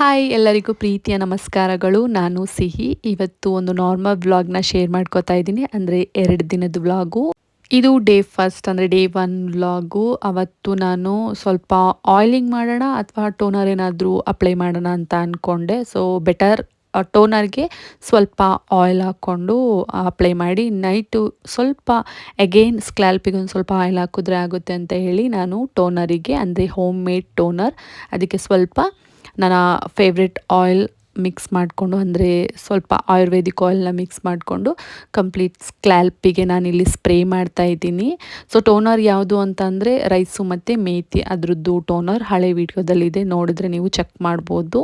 Hi ಎಲ್ಲರಿಗೂ ಪ್ರೀತಿಯ ನಮಸ್ಕಾರಗಳು. ನಾನು ಸಿಹಿ. ಇವತ್ತು ಒಂದು ನಾರ್ಮಲ್ ವ್ಲಾಗ್‌ನ ಶೇರ್ ಮಾಡ್ಕೋತಾ ಇದ್ದೀನಿ. ಅಂದರೆ 2 ದಿನದ ವ್ಲಾಗು. ಇದು ಡೇ ಫಸ್ಟ್ ಅಂದರೆ ಡೇ 1 ವ್ಲಾಗು. ಅವತ್ತು ನಾನು ಸ್ವಲ್ಪ ಆಯಿಲಿಂಗ್ ಮಾಡೋಣ ಅಥವಾ ಟೋನರ್ ಏನಾದರೂ ಅಪ್ಲೈ ಮಾಡೋಣ ಅಂತ ಅಂದ್ಕೊಂಡೆ. ಸೊ ಬೆಟರ್ ಟೋನರ್‌ಗೆ ಸ್ವಲ್ಪ ಆಯಿಲ್ ಹಾಕ್ಕೊಂಡು ಅಪ್ಲೈ ಮಾಡಿ ನೈಟು ಸ್ವಲ್ಪ ಅಗೈನ್ ಸ್ಕ್ಯಾಲ್ಪಿಗೆ ಒಂದು ಸ್ವಲ್ಪ ಆಯಿಲ್ ಹಾಕಿದ್ರೆ ಆಗುತ್ತೆ ಅಂತ ಹೇಳಿ ನಾನು ಟೋನರಿಗೆ ಅಂದರೆ ಹೋಮ್ ಮೇಡ್ ಟೋನರ್ ಅದಕ್ಕೆ ಸ್ವಲ್ಪ ನನ್ನ ಫೇವ್ರೆಟ್ ಆಯಿಲ್ ಮಿಕ್ಸ್ ಮಾಡಿಕೊಂಡು ಅಂದರೆ ಸ್ವಲ್ಪ ಆಯುರ್ವೇದಿಕ್ ಆಯಿಲ್ನ ಮಿಕ್ಸ್ ಮಾಡಿಕೊಂಡು ಕಂಪ್ಲೀಟ್ ಸ್ಕ್ಯಾಲ್ಪಿಗೆ ನಾನಿಲ್ಲಿ ಸ್ಪ್ರೇ ಮಾಡ್ತಾ ಇದ್ದೀನಿ. ಸೊ ಟೋನರ್ ಯಾವುದು ಅಂತ ಅಂದರೆ ರೈಸು ಮತ್ತು ಮೇಥಿ ಅದರದ್ದು ಟೋನರ್ ಹಳೆ ವಿಡಿಯೋದಲ್ಲಿದೆ, ನೋಡಿದ್ರೆ ನೀವು ಚೆಕ್ ಮಾಡ್ಬೋದು.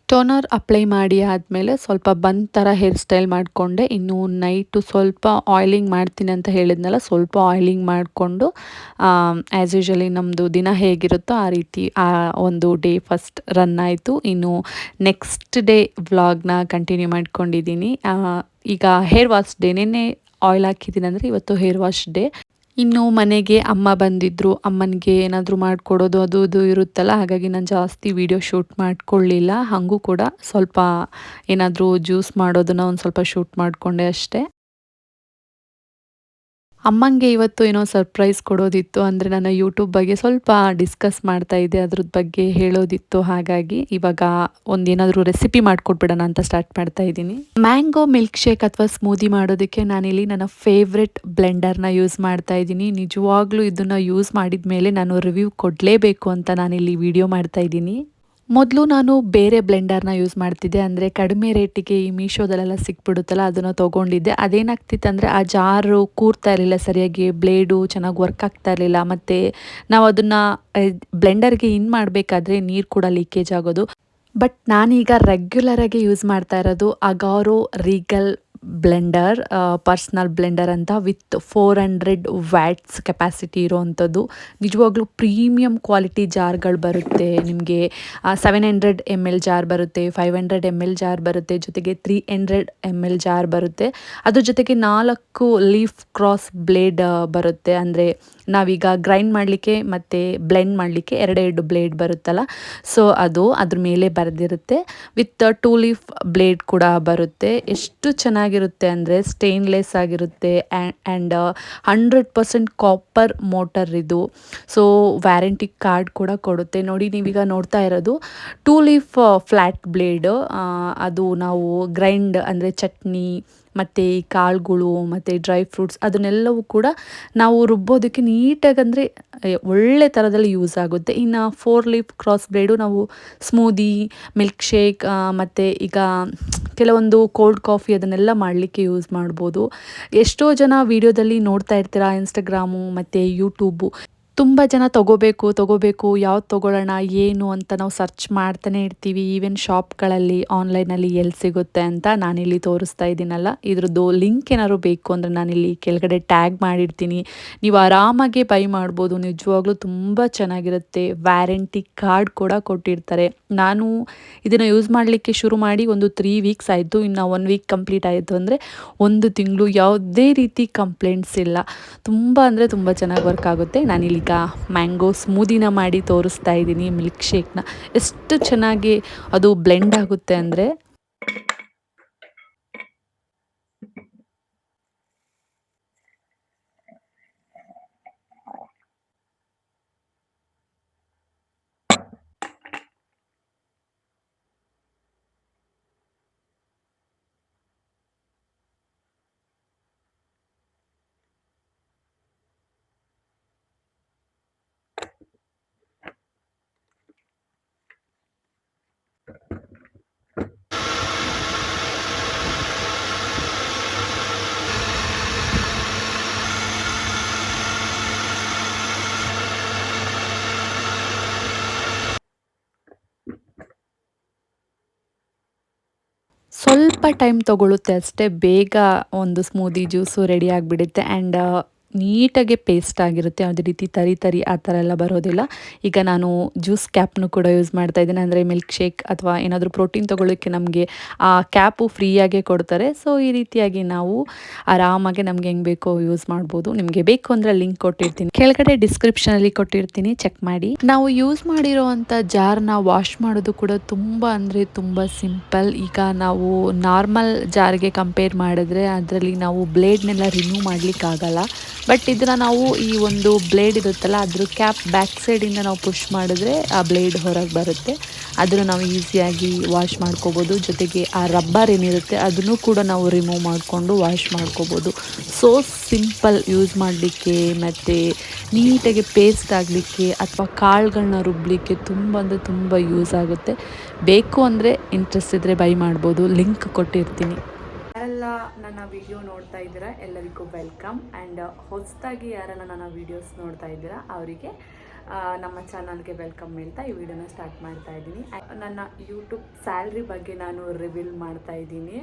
ಟೋನರ್ ಅಪ್ಲೈ ಮಾಡಿ ಆದಮೇಲೆ ಸ್ವಲ್ಪ ಬನ್ ಥರ ಹೇರ್ ಸ್ಟೈಲ್ ಮಾಡಿಕೊಂಡೆ. ಇನ್ನು ನೈಟು ಸ್ವಲ್ಪ ಆಯಿಲಿಂಗ್ ಮಾಡ್ತೀನಿ ಅಂತ ಹೇಳಿದ್ನಲ್ಲ, ಸ್ವಲ್ಪ ಆಯಿಲಿಂಗ್ ಮಾಡಿಕೊಂಡು ಆ್ಯಸ್ ಯೂಶುವಲಿ ನಮ್ಮದು ದಿನ ಹೇಗಿರುತ್ತೋ ಆ ರೀತಿ ಆ ಒಂದು ಡೇ ಫಸ್ಟ್ ರನ್ ಆಯಿತು. ಇನ್ನು ನೆಕ್ಸ್ಟ್ ಡೇ ವ್ಲಾಗ್ನ ಕಂಟಿನ್ಯೂ ಮಾಡ್ಕೊಂಡಿದ್ದೀನಿ. ಈಗ ಹೇರ್ ವಾಶ್ ಡೇ. ನಿನ್ನೆ ಆಯಿಲ್ ಹಾಕಿದ್ದೀನಿ ಅಂದರೆ ಇವತ್ತು ಹೇರ್ ವಾಶ್ ಡೇ. ಇನ್ನು ಮನೆಗೆ ಅಮ್ಮ ಬಂದಿದ್ದರು. ಅಮ್ಮನಿಗೆ ಏನಾದರೂ ಮಾಡಿಕೊಡೋದು ಅದು ಇದು ಇರುತ್ತಲ್ಲ, ಹಾಗಾಗಿ ನಾನು ಜಾಸ್ತಿ ವಿಡಿಯೋ ಶೂಟ್ ಮಾಡ್ಕೊಳ್ಳಿಲ್ಲ. ಹಾಗೂ ಕೂಡ ಸ್ವಲ್ಪ ಏನಾದರೂ ಜ್ಯೂಸ್ ಮಾಡೋದನ್ನ ಒಂದು ಸ್ವಲ್ಪ ಶೂಟ್ ಮಾಡಿಕೊಂಡೆ ಅಷ್ಟೇ. ಅಮ್ಮಂಗೆ ಇವತ್ತು ಏನೋ ಸರ್ಪ್ರೈಸ್ ಕೊಡೋದಿತ್ತು. ಅಂದರೆ ನನ್ನ ಯೂಟ್ಯೂಬ್ ಬಗ್ಗೆ ಸ್ವಲ್ಪ ಡಿಸ್ಕಸ್ ಮಾಡ್ತಾ ಇದ್ದೆ, ಅದ್ರದ್ದು ಬಗ್ಗೆ ಹೇಳೋದಿತ್ತು. ಹಾಗಾಗಿ ಇವಾಗ ಒಂದೇನಾದರೂ ರೆಸಿಪಿ ಮಾಡಿಕೊಟ್ಬಿಡೋಣ ಅಂತ ಸ್ಟಾರ್ಟ್ ಮಾಡ್ತಾ ಇದ್ದೀನಿ. ಮ್ಯಾಂಗೋ ಮಿಲ್ಕ್ ಶೇಕ್ ಅಥವಾ ಸ್ಮೂದಿ ಮಾಡೋದಕ್ಕೆ ನಾನಿಲ್ಲಿ ನನ್ನ ಫೇವ್ರೆಟ್ ಬ್ಲೆಂಡರ್ನ ಯೂಸ್ ಮಾಡ್ತಾ ಇದ್ದೀನಿ. ನಿಜವಾಗ್ಲೂ ಇದನ್ನು ಯೂಸ್ ಮಾಡಿದ ಮೇಲೆ ನಾನು ರಿವ್ಯೂ ಕೊಡಲೇಬೇಕು ಅಂತ ನಾನಿಲ್ಲಿ ವಿಡಿಯೋ ಮಾಡ್ತಾ ಇದ್ದೀನಿ. ಮೊದಲು ನಾನು ಬೇರೆ ಬ್ಲೆಂಡರ್ನ ಯೂಸ್ ಮಾಡ್ತಿದ್ದೆ. ಅಂದರೆ ಕಡಿಮೆ ರೇಟಿಗೆ ಈ ಮೀಶೋದಲ್ಲೆಲ್ಲ ಸಿಕ್ಬಿಡುತ್ತಲ್ಲ, ಅದನ್ನು ತೊಗೊಂಡಿದ್ದೆ. ಅದೇನಾಗ್ತಿತ್ತಂದರೆ ಆ ಜಾರು ಕೂರ್ತಾ ಇರಲಿಲ್ಲ ಸರಿಯಾಗಿ, ಬ್ಲೇಡು ಚೆನ್ನಾಗಿ ವರ್ಕ್ ಆಗ್ತಾ ಇರಲಿಲ್ಲ. ಮತ್ತು ನಾವು ಅದನ್ನು ಬ್ಲೆಂಡರ್ಗೆ ಇನ್ ಮಾಡಬೇಕಾದ್ರೆ ನೀರು ಕೂಡ ಲೀಕೇಜ್ ಆಗೋದು. ಬಟ್ ನಾನೀಗ ರೆಗ್ಯುಲರಾಗಿ ಯೂಸ್ ಮಾಡ್ತಾ ಇರೋದು Agaro Regal Blender, personal Blender ಅಂತ, ವಿತ್ 400 ವ್ಯಾಟ್ಸ್ ಕೆಪಾಸಿಟಿ ಇರೋವಂಥದ್ದು. ನಿಜವಾಗ್ಲೂ ಪ್ರೀಮಿಯಮ್ ಕ್ವಾಲಿಟಿ ಜಾರ್ಗಳು ಬರುತ್ತೆ ನಿಮಗೆ. 700 ml ಜಾರ್ ಬರುತ್ತೆ, 500 ml ಜಾರ್ ಬರುತ್ತೆ, ಜೊತೆಗೆ 300 ml ಜಾರ್ ಬರುತ್ತೆ. ಅದ್ರ ಜೊತೆಗೆ 4 ಲೀಫ್ ಕ್ರಾಸ್ ಬ್ಲೇಡ್ ಬರುತ್ತೆ. ಅಂದರೆ ನಾವೀಗ ಗ್ರೈಂಡ್ ಮಾಡಲಿಕ್ಕೆ ಮತ್ತು ಬ್ಲೆಂಡ್ ಮಾಡಲಿಕ್ಕೆ ಎರಡೆರಡು ಬ್ಲೇಡ್ ಬರುತ್ತಲ್ಲ, ಸೊ ಅದು ಅದ್ರ ಮೇಲೆ ಬರೆದಿರುತ್ತೆ. ವಿತ್ 2 ಲೀಫ್ ಬ್ಲೇಡ್ ಕೂಡ ಬರುತ್ತೆ. ಎಷ್ಟು ಚೆನ್ನಾಗಿರುತ್ತೆ ಅಂದರೆ ಸ್ಟೇನ್ಲೆಸ್ ಆಗಿರುತ್ತೆ ಆ್ಯಂಡ್ 100% ಕಾಪರ್ ಮೋಟರ್ ಇದು. ಸೊ ವ್ಯಾರಂಟಿ ಕಾರ್ಡ್ ಕೂಡ ಕೊಡುತ್ತೆ. ನೋಡಿ, ನೀವೀಗ ನೋಡ್ತಾ ಇರೋದು 2 ಲೀಫ್ ಫ್ಲ್ಯಾಟ್ ಬ್ಲೇಡ್. ಅದು ನಾವು ಗ್ರೈಂಡ್ ಅಂದರೆ ಚಟ್ನಿ ಮತ್ತು ಈ ಕಾಳುಗಳು ಮತ್ತು ಡ್ರೈ ಫ್ರೂಟ್ಸ್ ಅದನ್ನೆಲ್ಲವೂ ಕೂಡ ನಾವು ರುಬ್ಬೋದಕ್ಕೆ ನೀಟಾಗಿ ಅಂದರೆ ಒಳ್ಳೆ ಥರದಲ್ಲಿ ಯೂಸ್ ಆಗುತ್ತೆ. ಇನ್ನು 4 ಲೀಫ್ ಕ್ರಾಸ್ ಬ್ಲೇಡು ನಾವು ಸ್ಮೂದಿ, ಮಿಲ್ಕ್ ಶೇಕ್ ಮತ್ತು ಈಗ ಕೆಲವೊಂದು ಕೋಲ್ಡ್ ಕಾಫಿ ಅದನ್ನೆಲ್ಲ ಮಾಡಲಿಕ್ಕೆ ಯೂಸ್ ಮಾಡ್ಬೋದು. ಎಷ್ಟೋ ಜನ ವಿಡಿಯೋದಲ್ಲಿ ನೋಡ್ತಾ ಇರ್ತೀರಾ, ಇನ್ಸ್ಟಾಗ್ರಾಮು ಮತ್ತು ಯೂಟ್ಯೂಬು ತುಂಬ ಜನ ತೊಗೋಬೇಕು ಯಾವ್ದು ತೊಗೊಳ್ಳೋಣ ಏನು ಅಂತ ನಾವು ಸರ್ಚ್ ಮಾಡ್ತಾನೆ ಇರ್ತೀವಿ. ಈವನ್ ಶಾಪ್ಗಳಲ್ಲಿ ಆನ್ಲೈನಲ್ಲಿ ಎಲ್ಲಿ ಸಿಗುತ್ತೆ ಅಂತ. ನಾನಿಲ್ಲಿ ತೋರಿಸ್ತಾ ಇದ್ದೀನಲ್ಲ, ಇದ್ರದ್ದು ಲಿಂಕ್ ಏನಾದ್ರು ಬೇಕು ಅಂದರೆ ನಾನಿಲ್ಲಿ ಕೆಳಗಡೆ ಟ್ಯಾಗ್ ಮಾಡಿರ್ತೀನಿ. ನೀವು ಆರಾಮಾಗಿ ಬೈ ಮಾಡ್ಬೋದು. ನಿಜವಾಗ್ಲೂ ತುಂಬ ಚೆನ್ನಾಗಿರುತ್ತೆ. ವ್ಯಾರಂಟಿ ಕಾರ್ಡ್ ಕೂಡ ಕೊಟ್ಟಿರ್ತಾರೆ. ನಾನು ಇದನ್ನು ಯೂಸ್ ಮಾಡಲಿಕ್ಕೆ ಶುರು ಮಾಡಿ ಒಂದು 3 ವೀಕ್ಸ್ ಆಯಿತು. ಇನ್ನು 1 ವೀಕ್ ಕಂಪ್ಲೀಟ್ ಆಯಿತು ಅಂದರೆ 1 ತಿಂಗಳು ಯಾವುದೇ ರೀತಿ ಕಂಪ್ಲೇಂಟ್ಸ್ ಇಲ್ಲ. ತುಂಬ ಅಂದರೆ ತುಂಬ ಚೆನ್ನಾಗಿ ವರ್ಕ್ ಆಗುತ್ತೆ. ನಾನಿಲ್ಲೀಗ ಮ್ಯಾಂಗೋ ಸ್ಮೂದಿನ ಮಾಡಿ ತೋರಿಸ್ತಾ ಇದ್ದೀನಿ. ಮಿಲ್ಕ್ ಶೇಕ್ನ ಎಷ್ಟು ಚೆನ್ನಾಗಿ ಅದು ಬ್ಲೆಂಡ್ ಆಗುತ್ತೆ ಅಂದರೆ. ಸ್ವಲ್ಪ ಟೈಮ್ ತೊಗೊಳುತ್ತೆ ಅಷ್ಟೇ. ಬೇಗ ಒಂದು ಸ್ಮೂದಿ ಜ್ಯೂಸು ರೆಡಿ ಆಗಿಬಿಡುತ್ತೆ. ಆ್ಯಂಡ್ ನೀಟಾಗಿ ಪೇಸ್ಟ್ ಆಗಿರುತ್ತೆ. ಯಾವುದೇ ರೀತಿ ತರಿ ತರಿ ಆ ಥರ ಎಲ್ಲ ಬರೋದಿಲ್ಲ. ಈಗ ನಾನು ಜ್ಯೂಸ್ ಕ್ಯಾಪ್ನು ಕೂಡ ಯೂಸ್ ಮಾಡ್ತಾ ಇದ್ದೀನಿ. ಅಂದರೆ ಮಿಲ್ಕ್ ಶೇಕ್ ಅಥವಾ ಏನಾದರೂ ಪ್ರೋಟೀನ್ ತೊಗೊಳ್ಳೋಕ್ಕೆ ನಮಗೆ ಆ ಕ್ಯಾಪು ಫ್ರೀಯಾಗೇ ಕೊಡ್ತಾರೆ. ಸೊ ಈ ರೀತಿಯಾಗಿ ನಾವು ಆರಾಮಾಗಿ ನಮ್ಗೆ ಹೆಂಗೆ ಬೇಕೋ ಯೂಸ್ ಮಾಡ್ಬೋದು. ನಿಮಗೆ ಬೇಕು ಅಂದರೆ ಲಿಂಕ್ ಕೊಟ್ಟಿರ್ತೀನಿ, ಕೆಳಗಡೆ ಡಿಸ್ಕ್ರಿಪ್ಷನಲ್ಲಿ ಕೊಟ್ಟಿರ್ತೀನಿ, ಚೆಕ್ ಮಾಡಿ. ನಾವು ಯೂಸ್ ಮಾಡಿರೋವಂಥ ಜಾರ್ನ ವಾಶ್ ಮಾಡೋದು ಕೂಡ ತುಂಬ ಅಂದರೆ ತುಂಬ ಸಿಂಪಲ್. ಈಗ ನಾವು ನಾರ್ಮಲ್ ಜಾರ್ಗೆ ಕಂಪೇರ್ ಮಾಡಿದ್ರೆ ಅದರಲ್ಲಿ ನಾವು ಬ್ಲೇಡ್ನೆಲ್ಲ ರಿಮೂವ್ ಮಾಡಲಿಕ್ಕಾಗಲ್ಲ. ಬಟ್ ಇದನ್ನು ನಾವು ಈ ಒಂದು ಬ್ಲೇಡ್ ಇರುತ್ತಲ್ಲ ಅದ್ರ ಕ್ಯಾಪ್ ಬ್ಯಾಕ್ ಸೈಡಿಂದ ನಾವು ಪುಷ್ ಮಾಡಿದ್ರೆ ಆ ಬ್ಲೇಡ್ ಹೊರಗೆ ಬರುತ್ತೆ. ಅದನ್ನು ನಾವು ಈಸಿಯಾಗಿ ವಾಶ್ ಮಾಡ್ಕೋಬೋದು. ಜೊತೆಗೆ ಆ ರಬ್ಬರ್ ಏನಿರುತ್ತೆ ಅದನ್ನು ಕೂಡ ನಾವು ರಿಮೂವ್ ಮಾಡಿಕೊಂಡು ವಾಶ್ ಮಾಡ್ಕೋಬೋದು. ಸೋ ಸಿಂಪಲ್ ಯೂಸ್ ಮಾಡಲಿಕ್ಕೆ, ಮತ್ತು ನೀಟಾಗಿ ಪೇಸ್ಟ್ ಆಗಲಿಕ್ಕೆ ಅಥವಾ ಕಾಳುಗಳನ್ನ ರುಬ್ಬಲಿಕ್ಕೆ ತುಂಬ ಅಂದರೆ ತುಂಬ ಯೂಸ್ ಆಗುತ್ತೆ. ಬೇಕು ಅಂದರೆ ಇಂಟ್ರೆಸ್ಟ್ ಇದ್ದರೆ ಬೈ ಮಾಡ್ಬೋದು, ಲಿಂಕ್ ಕೊಟ್ಟಿರ್ತೀನಿ. ಯಾರೆಲ್ಲ ನನ್ನ ವಿಡಿಯೋ ನೋಡ್ತಾ ಇದ್ದೀರಾ ಎಲ್ಲರಿಗೂ ವೆಲ್ಕಮ್. ಆ್ಯಂಡ್ ಹೊಸದಾಗಿ ಯಾರೆಲ್ಲ ನನ್ನ ವೀಡಿಯೋಸ್ ನೋಡ್ತಾ ಇದ್ದೀರಾ ಅವರಿಗೆ ನಮ್ಮ ಚಾನಲ್ಗೆ ವೆಲ್ಕಮ್ ಹೇಳ್ತಾ ಈ ವಿಡಿಯೋನ ಸ್ಟಾರ್ಟ್ ಮಾಡ್ತಾ ಇದ್ದೀನಿ. ನನ್ನ ಯೂಟ್ಯೂಬ್ ಸ್ಯಾಲ್ರಿ ಬಗ್ಗೆ ನಾನು ರಿವೀಲ್ ಮಾಡ್ತಾ ಇದ್ದೀನಿ.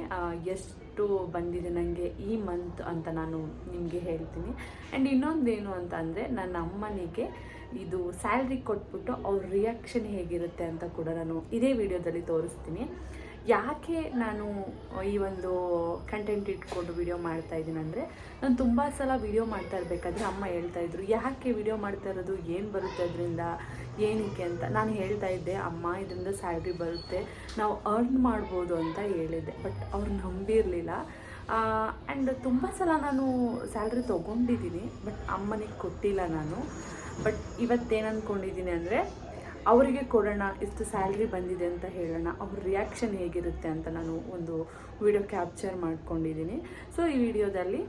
ಎಷ್ಟು ಬಂದಿದೆ ನನಗೆ ಈ ಮಂತ್ ಅಂತ ನಾನು ನಿಮಗೆ ಹೇಳ್ತೀನಿ. ಆ್ಯಂಡ್ ಇನ್ನೊಂದೇನು ಅಂತ ಅಂದರೆ ನನ್ನ ಅಮ್ಮನಿಗೆ ಇದು ಸ್ಯಾಲ್ರಿ ಕೊಟ್ಬಿಟ್ಟು ಅವ್ರ ರಿಯಾಕ್ಷನ್ ಹೇಗಿರುತ್ತೆ ಅಂತ ಕೂಡ ನಾನು ಇದೇ ವಿಡಿಯೋದಲ್ಲಿ ತೋರಿಸ್ತೀನಿ. ಯಾಕೆ ನಾನು ಈ ಒಂದು ಕಂಟೆಂಟ್ ಇಟ್ಕೊಂಡು ವಿಡಿಯೋ ಮಾಡ್ತಾ ಇದ್ದೀನಿ ಅಂದರೆ, ನಾನು ತುಂಬ ಸಲ ವಿಡಿಯೋ ಮಾಡ್ತಾ ಇರಬೇಕಾದ್ರೆ ಅಮ್ಮ ಹೇಳ್ತಾಯಿದ್ರು, ಯಾಕೆ ವಿಡಿಯೋ ಮಾಡ್ತಾ ಇರೋದು, ಏನು ಬರುತ್ತೆ ಅದರಿಂದ, ಏನಕ್ಕೆ ಅಂತ. ನಾನು ಹೇಳ್ತಾ ಇದ್ದೆ, ಅಮ್ಮ ಇದರಿಂದ ಸ್ಯಾಲ್ರಿ ಬರುತ್ತೆ, ನಾವು ಅರ್ನ್ ಮಾಡ್ಬೋದು ಅಂತ ಹೇಳಿದ್ದೆ. ಬಟ್ ಅವ್ರು ನಂಬಿರಲಿಲ್ಲ. ಆ್ಯಂಡ್ ತುಂಬ ಸಲ ನಾನು ಸ್ಯಾಲ್ರಿ ತೊಗೊಂಡಿದ್ದೀನಿ, ಬಟ್ ಅಮ್ಮನಿಗೆ ಕೊಟ್ಟಿಲ್ಲ ನಾನು. ಬಟ್ ಇವತ್ತೇನು ಅಂದ್ಕೊಂಡಿದ್ದೀನಿ ಅಂದರೆ, ಅವರಿಗೆ ಕೊಡೋಣ, ಇಷ್ಟು ಸ್ಯಾಲ್ರಿ ಬಂದಿದೆ ಅಂತ ಹೇಳೋಣ, ಅವ್ರ ರಿಯಾಕ್ಷನ್ ಹೇಗಿರುತ್ತೆ ಅಂತ ನಾನು ಒಂದು ವಿಡಿಯೋ ಕ್ಯಾಪ್ಚರ್ ಮಾಡ್ಕೊಂಡಿದ್ದೀನಿ. ಸೊ ಈ ವಿಡಿಯೋದಲ್ಲಿ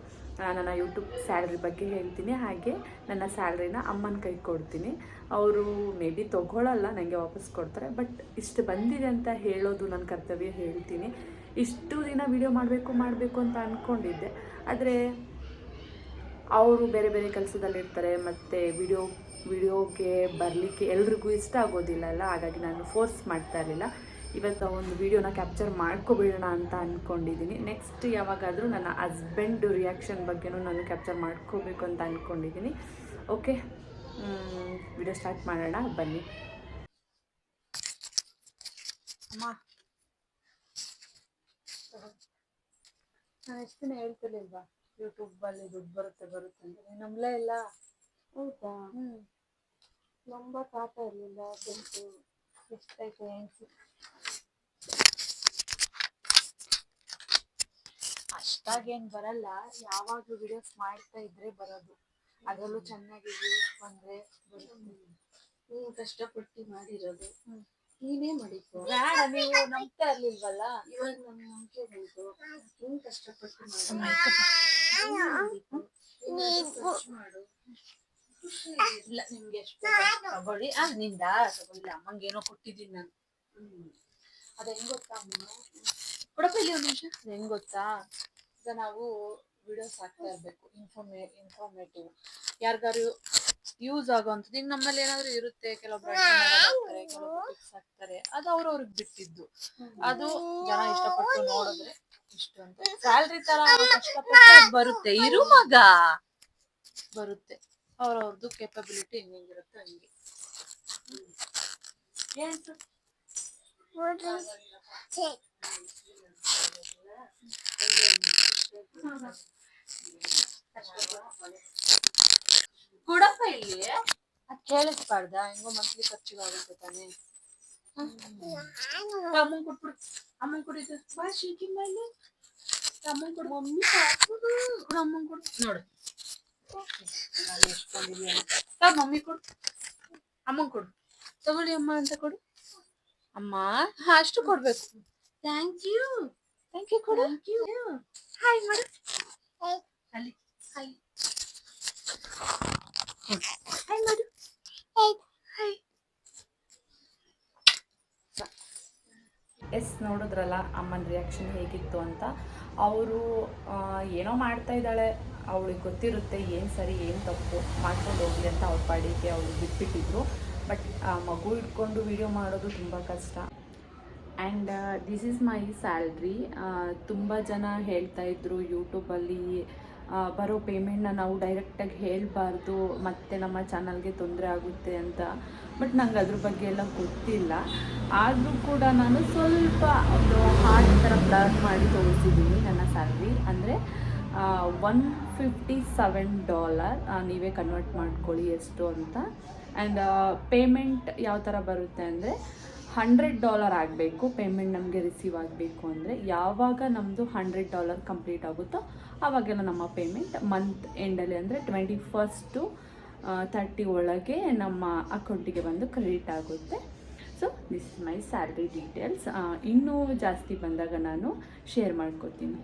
ನನ್ನ ಯೂಟ್ಯೂಬ್ ಸ್ಯಾಲ್ರಿ ಬಗ್ಗೆ ಹೇಳ್ತೀನಿ, ಹಾಗೆ ನನ್ನ ಸ್ಯಾಲ್ರಿನ ಅಮ್ಮನ ಕೈ ಕೊಡ್ತೀನಿ. ಅವರು ಮೇ ಬಿ ತೊಗೊಳ್ಳಲ್ಲ, ನನಗೆ ವಾಪಸ್ ಕೊಡ್ತಾರೆ. ಬಟ್ ಇಷ್ಟು ಬಂದಿದೆ ಅಂತ ಹೇಳೋದು ನನ್ನ ಕರ್ತವ್ಯ, ಹೇಳ್ತೀನಿ. ಇಷ್ಟು ದಿನ ವಿಡಿಯೋ ಮಾಡಬೇಕು ಅಂತ ಅಂದ್ಕೊಂಡಿದ್ದೆ, ಆದರೆ ಅವರು ಬೇರೆ ಬೇರೆ ಕೆಲಸದಲ್ಲಿರ್ತಾರೆ, ಮತ್ತು ವಿಡಿಯೋಗೆ ಬರಲಿಕ್ಕೆ ಎಲ್ರಿಗೂ ಇಷ್ಟ ಆಗೋದಿಲ್ಲ ಅಲ್ಲ, ಹಾಗಾಗಿ ನಾನು ಫೋರ್ಸ್ ಮಾಡ್ತಾ ಇರಲಿಲ್ಲ. ಇವತ್ತು ಒಂದು ವಿಡಿಯೋನ ಕ್ಯಾಪ್ಚರ್ ಮಾಡ್ಕೊಬಿಡೋಣ ಅಂತ ಅಂದ್ಕೊಂಡಿದ್ದೀನಿ. ನೆಕ್ಸ್ಟ್ ಯಾವಾಗಾದರೂ ನನ್ನ ಹಸ್ಬೆಂಡ್ ರಿಯಾಕ್ಷನ್ ಬಗ್ಗೆನೂ ನಾನು ಕ್ಯಾಪ್ಚರ್ ಮಾಡ್ಕೋಬೇಕು ಅಂತ ಅಂದ್ಕೊಂಡಿದ್ದೀನಿ. ಓಕೆ, ವಿಡಿಯೋ ಸ್ಟಾರ್ಟ್ ಮಾಡೋಣ ಬನ್ನಿ. ಅಮ್ಮ, ನಾನು ಎಷ್ಟು ದಿನ ಹೇಳ್ತಿರ್ಲಿಲ್ವಾ ಯೂಟ್ಯೂಬಲ್ಲಿ ದುಡ್ಡು ಬರುತ್ತೆ ಅಂತ, ನಂಬಲೇ ಇಲ್ಲ. ಹೌದಾ? ನಂಬಕ್ಕೆ ಆಗ್ತಾ ಇರಲಿಲ್ಲ. ಬಂತು, ಎಷ್ಟೈತೆ ಎಣಿಸಿ. ಅಷ್ಟಾಗೇನು ಬರಲ್ಲ, ಯಾವಾಗಲೂ ವಿಡಿಯೋಸ್ ಮಾಡ್ತಾ ಇದ್ರೆ ಬರೋದು. ಅದರಲ್ಲೂ ಚೆನ್ನಾಗಿ ವ್ಯೂಸ್ ಬಂದರೆ ಬರುತ್ತೆ. ನೀನು ಕಷ್ಟಪಟ್ಟು ಮಾಡಿರೋದು, ನೀನೇ ಮಾಡಿದ್ದು. ಬೇಡ, ನೀವು ನಂಬ್ತಾ ಇರ್ಲಿಲ್ವಲ್ಲ, ಇವಾಗ ನನ್ನ ನಂಬಿಕೆ ಬಂತು. ನೀನು ಕಷ್ಟಪಟ್ಟು ಮಾಡು. ಇಲ್ಲ, ನಿಮ್ಗೆ ಎಷ್ಟು ತಗೊಳ್ಳಿ. ನಿಂದ ತಗೊಳ್ಳಿ, ಅಮ್ಮಂಗೆ ಏನೋ ಕೊಟ್ಟಿದ್ದೀನಿ ನಾನು. ಅದು ಹೆಂಗೆ ಗೊತ್ತಾ ಅಮ್ಮ, ಕೊಡಪ್ಪ ಇಲ್ಲಿ ಒಂದು ನಿಮಿಷ. ಹೆಂಗೆ ಗೊತ್ತಾ, ಈಗ ನಾವು ವಿಡಿಯೋಸ್ ಹಾಕ್ತಾ ಇರಬೇಕು, ಇನ್ಫಾರ್ಮೇಟಿವ್, ಯಾರಿಗಾರು ಯೂಸ್ ಆಗೋವಂಥದ್ದು. ಈಗ ನಮ್ಮಲ್ಲಿ ಏನಾದರೂ ಇರುತ್ತೆ, ಕೆಲವೊಬ್ರು ಹಾಕ್ತಾರೆ, ಕೆಲವೊಬ್ರು ಟಿಪ್ಸ್ ಹಾಕ್ತಾರೆ, ಅದು ಅವ್ರವ್ರಿಗೆ ಬಿಟ್ಟಿದ್ದು. ಅದು ಜನ ಇಷ್ಟಪಟ್ಟು ನೋಡಿದ್ರೆ ಇಷ್ಟು ಅಂತ. ಸ್ಯಾಲ್ರಿ ತರ ಕಷ್ಟಪಟ್ಟು ಬರುತ್ತೆ, ಇರು ಮಗ, ಬರುತ್ತೆ. ಅವ್ರವ್ರದ್ದು ಕೇಪಬಿಲಿಟಿ ಹೆಂಗಿರುತ್ತೆ ಹಂಗೆ. ಕೊಡಪ್ಪ ಇಲ್ಲಿ, ಅದು ಕೇಳಿಸ್ಬಾರ್ದ, ಹೆಂಗೋ ಮಂತ್ಲಿ ಖರ್ಚಿಗಾಗುತ್ತೆ ತಾನೇ. ಅಮ್ಮಂಗೆ ಕೊಟ್ಬಿಡು, ಅಮ್ಮಂಗೆ ಕೊಡಿದ್ದು ಶೀಕಿಂಗ್ ಮಾಡಿ, ಅಮ್ಮಂಗೆ ಕೊಡು. ಮಮ್ಮಿ ಅಮ್ಮಂಗೆ ಕೊಡು ನೋಡು, ಮಮ್ಮಿ ಕೊಡು, ಅಮ್ಮಂಗೆ ಕೊಡು, ತಗೊಳ್ಳಿ ಅಮ್ಮ ಅಂತ ಕೊಡು. ಅಮ್ಮ ಅಷ್ಟು ಕೊಡ್ಬೇಕು. ಥ್ಯಾಂಕ್ ಯು ಕೊಡು. ಹಾಯ್ ಮಾಡು, ಅಲ್ಲಿ ಹಾಯ್ ಹಾಯ್ ಮಾಡು. ಎಸ್, ನೋಡಿದ್ರಲ್ಲ ಅಮ್ಮನ ರಿಯಾಕ್ಷನ್ ಹೇಗಿತ್ತು ಅಂತ. ಅವರು ಏನೋ ಮಾಡ್ತಾ ಇದ್ದಾಳೆ, ಅವಳಿಗೆ ಗೊತ್ತಿರುತ್ತೆ ಏನು ಸರಿ ಏನು ತಪ್ಪು, ಮಾಡ್ಕೊಂಡು ಹೋಗಲಿ ಅಂತ ಅವ್ರ ಪಾಡಿಗೆ ಅವರು ಬಿಟ್ಬಿಟ್ಟಿದ್ರು. ಬಟ್ ಮಗು ಇಟ್ಕೊಂಡು ವಿಡಿಯೋ ಮಾಡೋದು ತುಂಬ ಕಷ್ಟ. And this is my salary. ತುಂಬ ಜನ ಹೇಳ್ತಾಯಿದ್ರು ಯೂಟ್ಯೂಬಲ್ಲಿ ಬರೋ ಪೇಮೆಂಟ್ನ ನಾವು ಡೈರೆಕ್ಟಾಗಿ ಹೇಳಬಾರ್ದು, ಮತ್ತು ನಮ್ಮ ಚಾನಲ್ಗೆ ತೊಂದರೆ ಆಗುತ್ತೆ ಅಂತ. ಬಟ್ ನಂಗೆ ಅದ್ರ ಬಗ್ಗೆ ಎಲ್ಲ ಗೊತ್ತಿಲ್ಲ. ಆದರೂ ಕೂಡ ನಾನು ಸ್ವಲ್ಪ ಒಂದು ಹಾರ್ಟ್ ಥರ ಬ್ಲರ್ ಮಾಡಿ ತೋರಿಸಿದ್ದೀನಿ ನನ್ನ ಸ್ಯಾಲ್ರಿ. ಅಂದರೆ $157. ನೀವೇ ಕನ್ವರ್ಟ್ ಮಾಡ್ಕೊಳ್ಳಿ ಎಷ್ಟು ಅಂತ. ಆ್ಯಂಡ್ ಪೇಮೆಂಟ್ ಯಾವ ಥರ ಬರುತ್ತೆ ಅಂದರೆ $100 ಆಗಬೇಕು. ಪೇಮೆಂಟ್ ನಮಗೆ ರಿಸೀವ್ ಆಗಬೇಕು ಅಂದರೆ ಯಾವಾಗ ನಮ್ಮದು $100 ಕಂಪ್ಲೀಟ್ ಆಗುತ್ತೋ ಆವಾಗೆಲ್ಲ ನಮ್ಮ ಪೇಮೆಂಟ್ ಮಂತ್ ಎಂಡಲ್ಲಿ ಅಂದರೆ 21st to 30 ಒಳಗೆ ನಮ್ಮ ಅಕೌಂಟಿಗೆ ಬಂದು ಕ್ರೆಡಿಟ್ ಆಗುತ್ತೆ. So this is my salary details. ಇನ್ನೂ ಜಾಸ್ತಿ ಬಂದಾಗ ನಾನು ಶೇರ್ ಮಾಡ್ಕೋತೀನಿ.